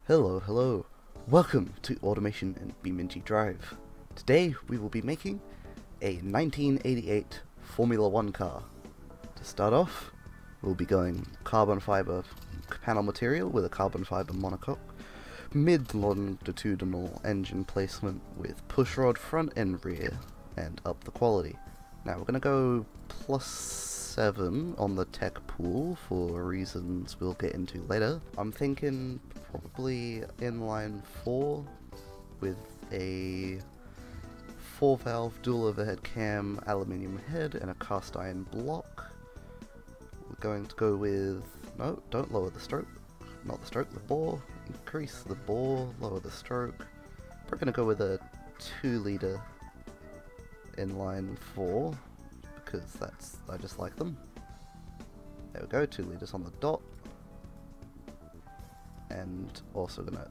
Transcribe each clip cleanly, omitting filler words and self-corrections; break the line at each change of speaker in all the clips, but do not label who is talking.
Hello. Welcome to Automation in beamng.drive. Today we will be making a 1988 Formula 1 car. To start off, we'll be going carbon fiber panel material with a carbon fiber monocoque, mid-longitudinal engine placement with pushrod front and rear, and up the quality. Now we're going to go +7 on the tech pool for reasons we'll get into later. I'm thinking probably inline 4 with a 4-valve dual overhead cam aluminium head and a cast iron block. We're going to go with, no, don't lower the stroke, not the stroke, the bore, increase the bore, lower the stroke. We're going to go with a 2-litre inline 4 because I just like them. There we go, 2 litres on the dot. And also gonna,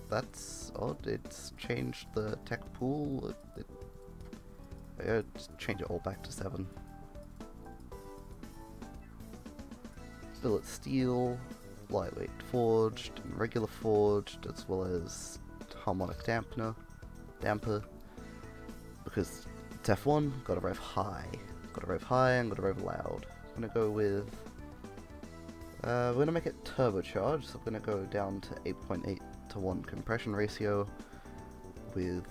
that's odd, it's changed the tech pool. Just change it all back to 7. Billet steel, lightweight forged, and regular forged, as well as harmonic damper, because it's F1, gotta rev high and gotta rev loud. I'm gonna go with, we're gonna make it turbocharged, so I'm gonna go down to 8.8 to 1 compression ratio with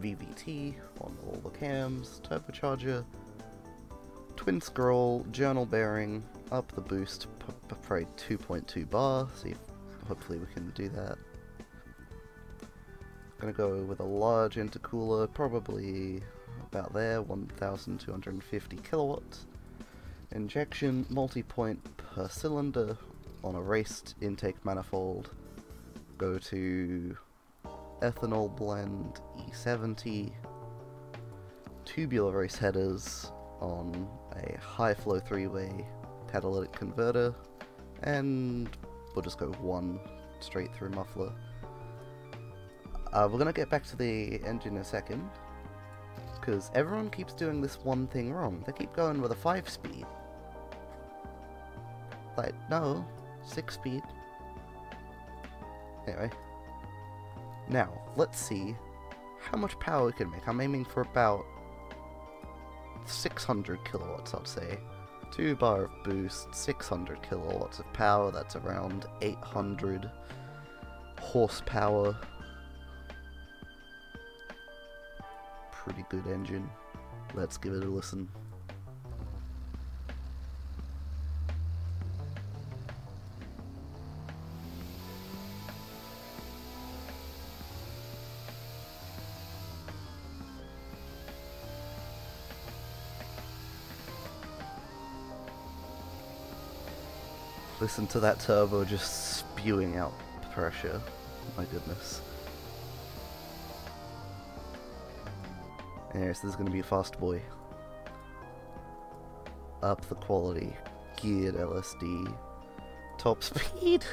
VVT on all the cams, turbocharger, twin scroll, journal bearing, up the boost, probably 2.2 bar, see if hopefully we can do that. Gonna go with a large intercooler, probably about there, 1250 kilowatts. Injection multi-point per cylinder on a raced intake manifold. Go to ethanol blend E70. Tubular race headers on a high flow 3-way catalytic converter, and we'll just go 1 straight through muffler. We're gonna get back to the engine in a second, because everyone keeps doing this one thing wrong. They keep going with a 5-speed. Like, no, 6-speed. Anyway. Now, let's see how much power we can make. I'm aiming for about 600 kilowatts, I'd say. 2 bar of boost, 600 kilowatts of power, that's around 800 horsepower. Pretty good engine. Let's give it a listen. Listen to that turbo just spewing out pressure. My goodness. Anyways, this is going to be a fast boy. Up the quality. Geared LSD. Top speed?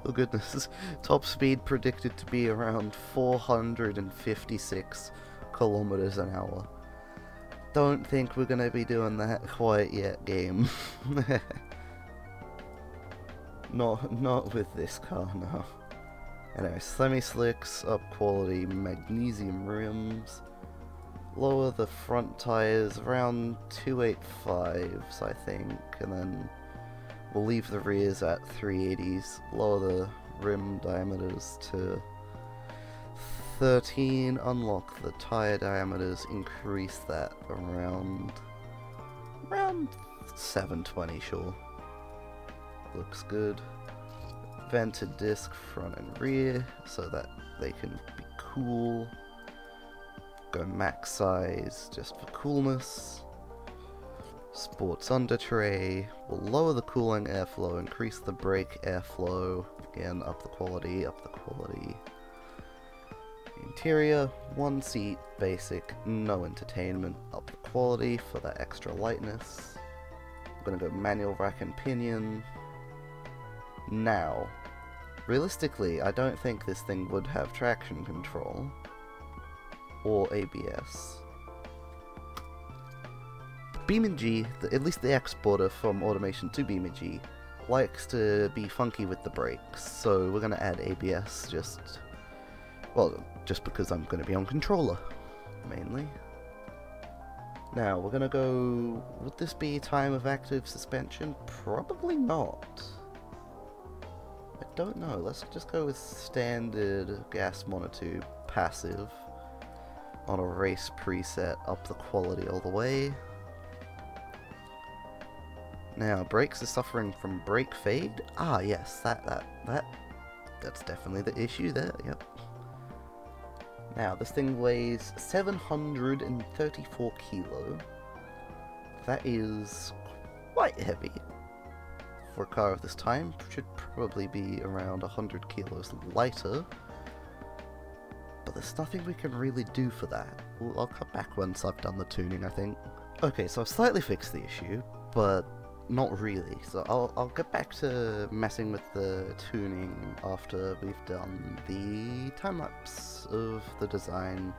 Oh goodness. Top speed predicted to be around 456 kilometers an hour. Don't think we're going to be doing that quite yet, game. Not with this car, no. Anyway, semi-slicks, up quality, magnesium rims. Lower the front tires around 285s, I think, and then we'll leave the rears at 380s. Lower the rim diameters to 13, unlock the tire diameters, increase that around 720, sure. Looks good. Vented disc front and rear so that they can be cool. Go max size just for coolness. Sports under tray. We'll lower the cooling airflow, increase the brake airflow. Again, up the quality, Interior, 1 seat, basic, no entertainment, up the quality for that extra lightness. I'm gonna go manual rack and pinion. Now, realistically, I don't think this thing would have traction control or ABS. beamng, at least the exporter from automation to beamng, likes to be funky with the brakes, so we're going to add ABS just because I'm going to be on controller, mainly. Now, we're going to go... Would this be time of active suspension? Probably not. I don't know. Let's just go with standard gas monotube passive on a race preset, up the quality all the way. Now, brakes are suffering from brake fade. Ah, yes, that's definitely the issue there, yep. Now, this thing weighs 734 kilo. That is quite heavy. For a car of this time, should probably be around 100 kilos lighter. But there's nothing we can really do for that. I'll come back once I've done the tuning, I think. Okay, so I've slightly fixed the issue, but not really. So I'll get back to messing with the tuning after we've done the time-lapse of the design.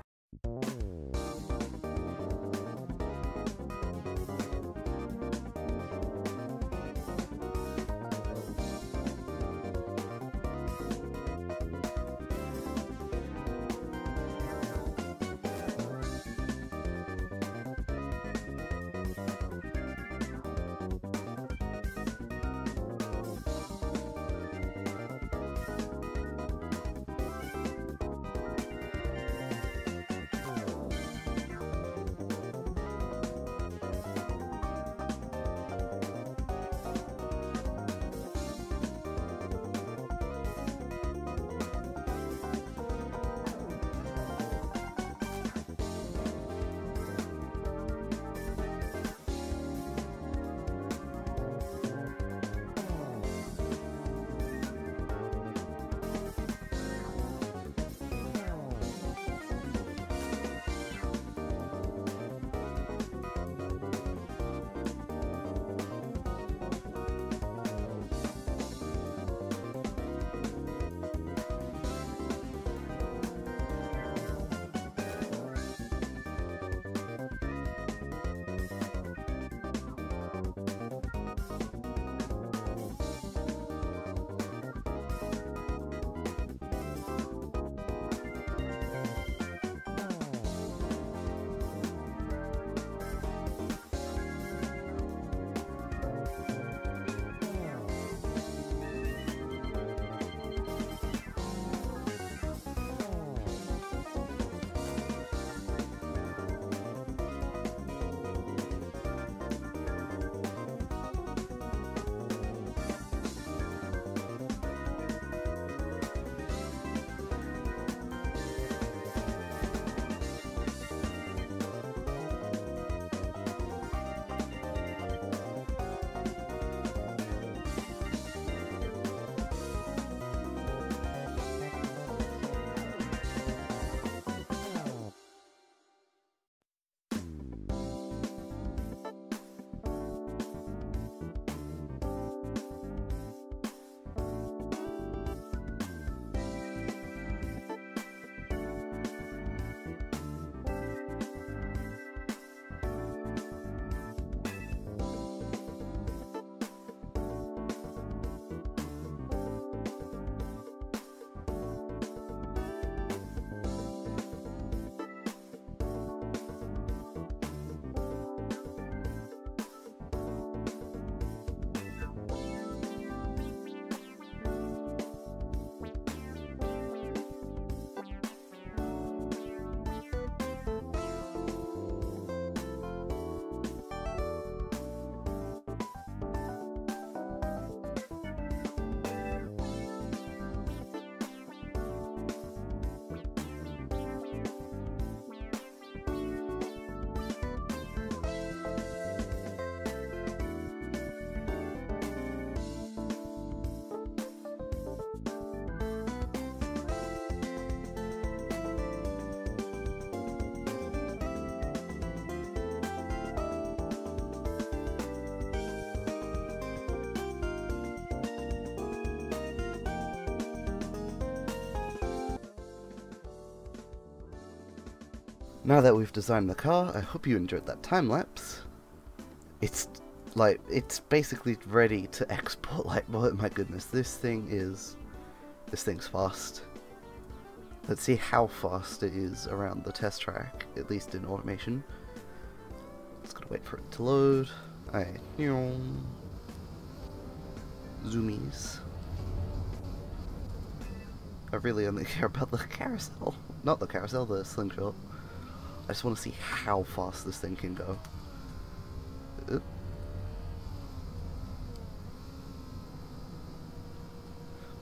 Now that we've designed the car, I hope you enjoyed that time-lapse. It's Like, it's basically ready to export. Like, oh my goodness, this thing's fast. Let's see how fast it is around the test track, at least in automation. Just gotta wait for it to load. Alright, zoomies. I really only care about the carousel. Not the carousel, the slingshot. I just want to see how fast this thing can go.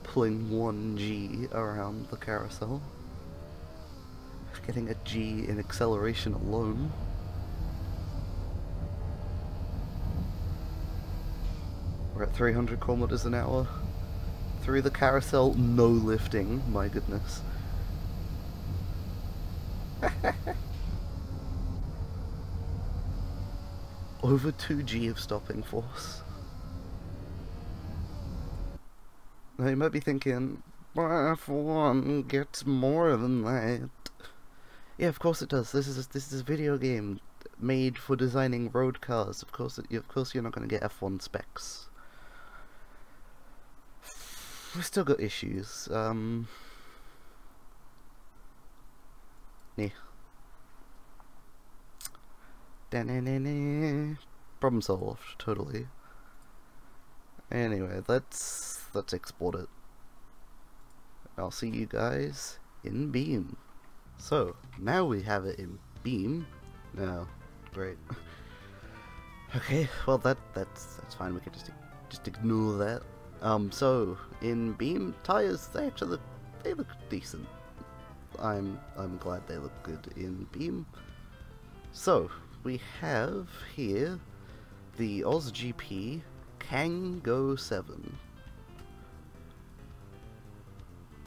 Pulling 1G around the carousel. Getting a G in acceleration alone. We're at 300 kilometers an hour. Through the carousel, no lifting, my goodness. Over 2G of stopping force. Now you might be thinking, F1 gets more than that. Yeah, of course it does. This is a video game made for designing road cars. Of course you're not going to get F1 specs. We've still got issues. Yeah. Problem solved, totally. Anyway, let's export it. I'll see you guys in Beam. So now we have it in Beam. No, great. Okay, well that's fine. We can just ignore that. So in Beam, tires they look decent. I'm glad they look good in Beam. So we have here the OzGP Kango 7.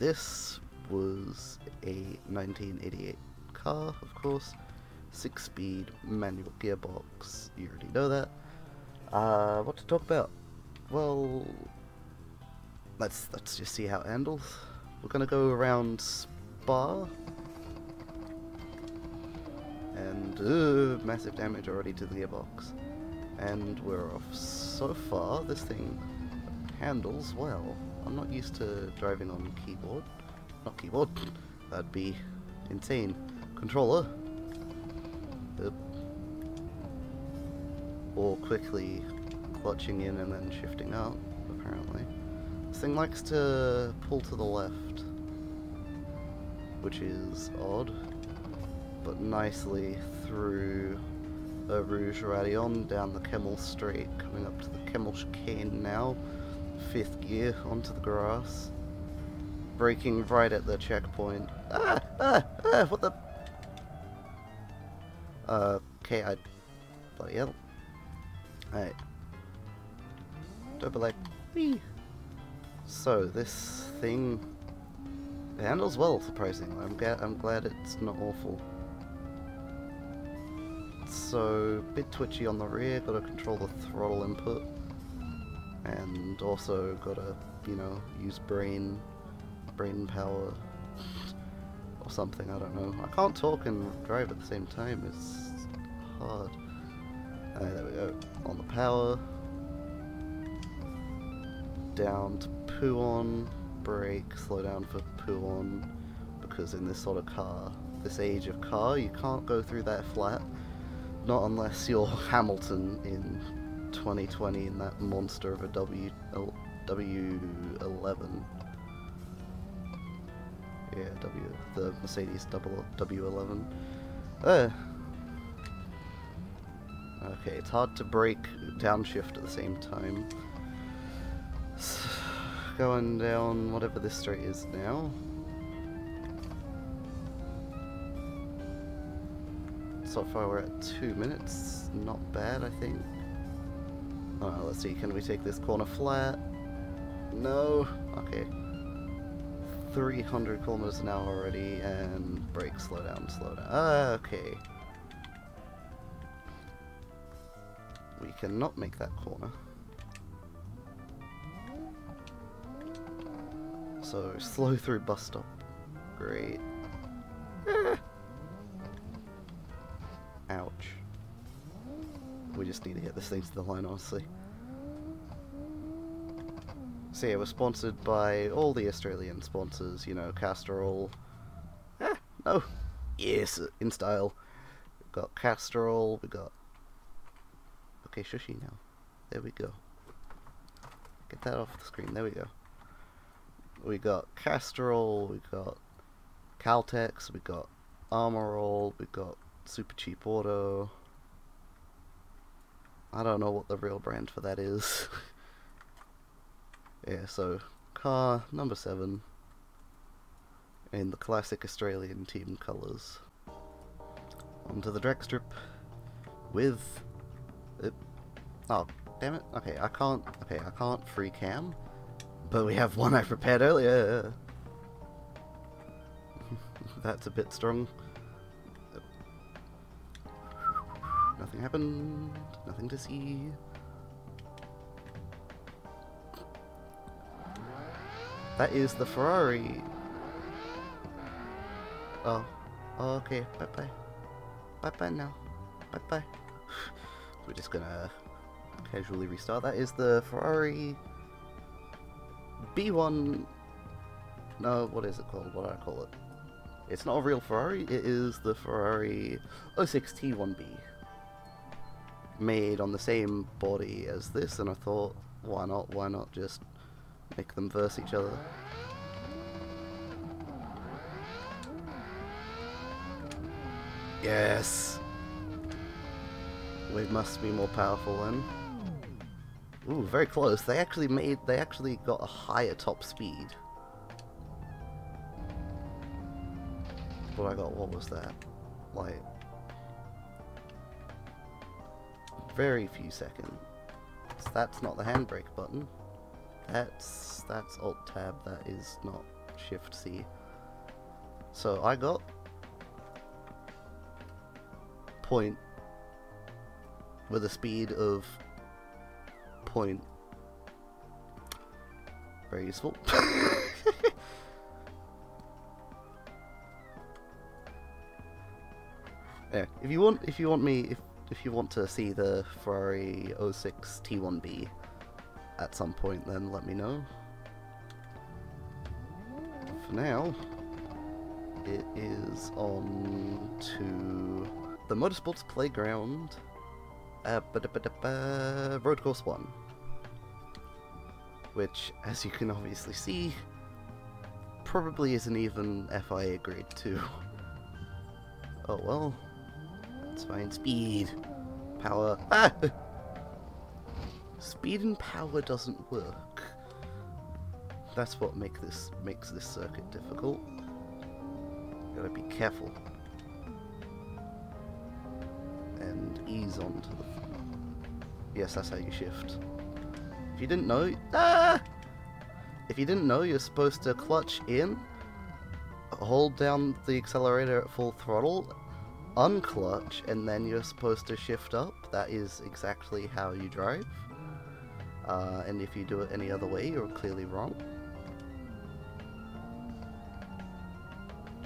This was a 1988 car, of course. 6-speed manual gearbox. You already know that. What to talk about? Well, let's just see how it handles. We're gonna go around Spa. And massive damage already to the gearbox. And we're off. So far, this thing handles well. I'm not used to driving on keyboard. Not keyboard. That'd be insane. Controller. Or quickly clutching in and then shifting out, apparently. This thing likes to pull to the left, which is odd, but nicely through a Rouge Radion down the Kemmel Straight, coming up to the Kemmel Chicane now. 5th gear onto the grass. Braking right at the checkpoint. What the? Okay, bloody hell. Alright. Don't be like, whee! So, this thing handles well, surprisingly. I'm glad it's not awful. So, bit twitchy on the rear, gotta control the throttle input. And also gotta, you know, use brain power or something, I don't know. I can't talk and drive at the same time, it's hard. There we go. On the power. Down to poo on, brake, slow down for poo on, because in this sort of car, this age of car, you can't go through that flat, not unless you're Hamilton in 2020 in that monster of a W11. Yeah, the Mercedes W11. Okay, it's hard to brake downshift at the same time. Going down whatever this straight is now. So far we're at 2 minutes. Not bad, I think. Let's see, can we take this corner flat? No. Okay. 300 kilometers an hour already, and brake, slow down, slow down. Okay. We cannot make that corner. So, slow through bus stop. Great. Ouch. We just need to hit this thing to the line, honestly. So yeah, we're sponsored by all the Australian sponsors, you know, Castrol. No! Yes, in style. We've got Castrol, we got... Okay, shushy now. There we go. Get that off the screen, there we go. We got Castrol, we got Caltex, we got Armorol, we got Super Cheap Auto. I don't know what the real brand for that is. Yeah, so car number 7 in the classic Australian team colours. Onto the drag strip with it. Oh, damn it. Okay, I can't free cam, but we have one I prepared earlier. That's a bit strong. Nothing happened, nothing to see. That is the Ferrari. Oh, okay, bye-bye. Bye-bye now. Bye-bye. We're just gonna casually restart. That is the Ferrari B1... No, what is it called? What do I call it? It's not a real Ferrari, it is the Ferrari 06 T1B. Made on the same body as this, and I thought, why not just make them verse each other. Yes! We must be more powerful then. Ooh, very close. They actually got a higher top speed. What I got, what was that? Like, very few seconds. That's not the handbrake button. That's Alt Tab, that is not Shift C. So I got point with a speed of point. Very useful. Yeah, if you want to see the Ferrari 06 T1B at some point, then let me know. For now, it is on to the Motorsports Playground, Road Course 1, which, as you can obviously see, probably isn't even FIA Grade 2. Oh well, it's fine. Speed, power. Ah! Speed and power doesn't work. That's what makes this circuit difficult. Gotta be careful and ease onto the. Yes, that's how you shift. If you didn't know, If you didn't know, you're supposed to clutch in, hold down the accelerator at full throttle, unclutch, and then you're supposed to shift up. That is exactly how you drive. And if you do it any other way, you're clearly wrong.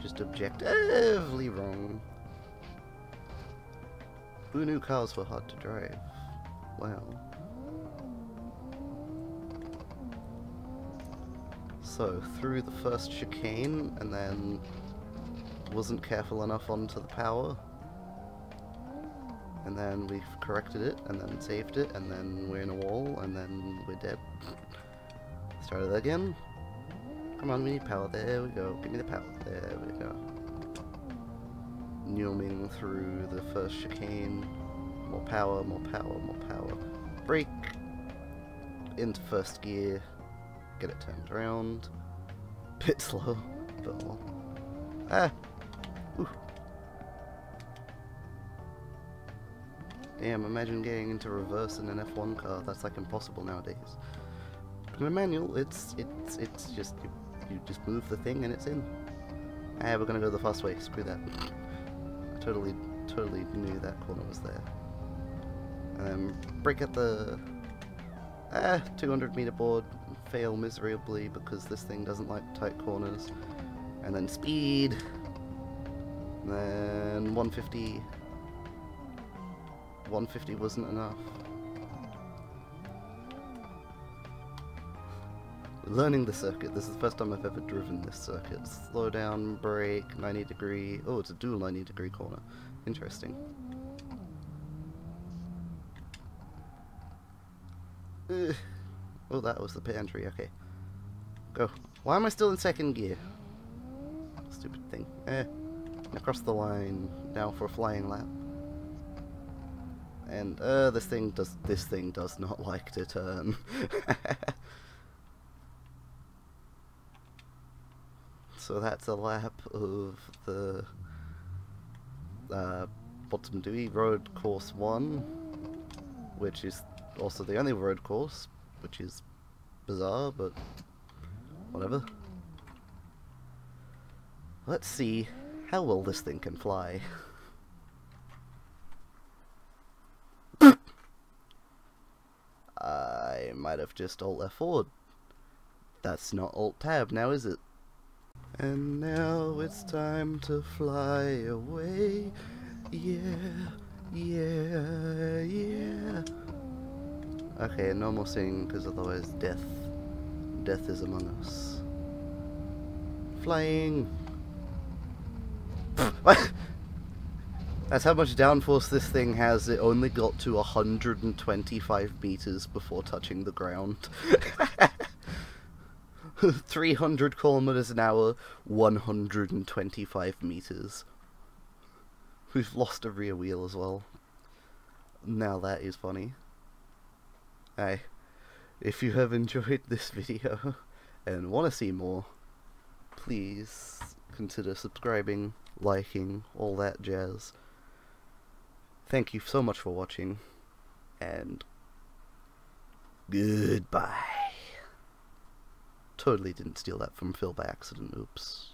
Just objectively wrong. Who knew cars were hard to drive? Wow. So, through the first chicane, and then wasn't careful enough onto the power. And then we've corrected it, and then saved it, and then we're in a wall, and then we're dead. Start it again. Come on, we need power. There we go. Give me the power. There we go. Neuming through the first chicane. More power, more power, more power. Brake. Into first gear. Get it turned around. Bit slow. But well. Ah! Ooh. Damn, imagine getting into reverse in an F1 car. That's like impossible nowadays. But in a manual, it's just you just move the thing and it's in. Ah, we're gonna go the fast way. Screw that. I totally knew that corner was there. Brake at the 200 meter board. Fail miserably because this thing doesn't like tight corners. And then speed. And then 150. 150 wasn't enough. Learning the circuit. This is the first time I've ever driven this circuit. Slow down, brake, 90 degree. Oh, it's a dual 90 degree corner. Interesting. Oh, that was the pit entry. Okay. Go. Why am I still in second gear? Stupid thing. Across the line. Now for a flying lap. And this thing does not like to turn. So that's a lap of the Bottom Dewey Road Course 1, which is also the only road course, which is bizarre, but whatever. Let's see how well this thing can fly. I might have just Alt F4'd. That's not Alt Tab now, is it? And now it's time to fly away. Yeah, yeah, yeah. Okay, no more singing, because otherwise death is among us. Flying. What? That's how much downforce this thing has. It only got to 125 meters before touching the ground. 300 kilometers an hour, 125 meters. We've lost a rear wheel as well. Now that is funny. Hey, if you have enjoyed this video and want to see more, please consider subscribing, liking, all that jazz. Thank you so much for watching, and goodbye. Totally didn't steal that from Phil by accident, oops.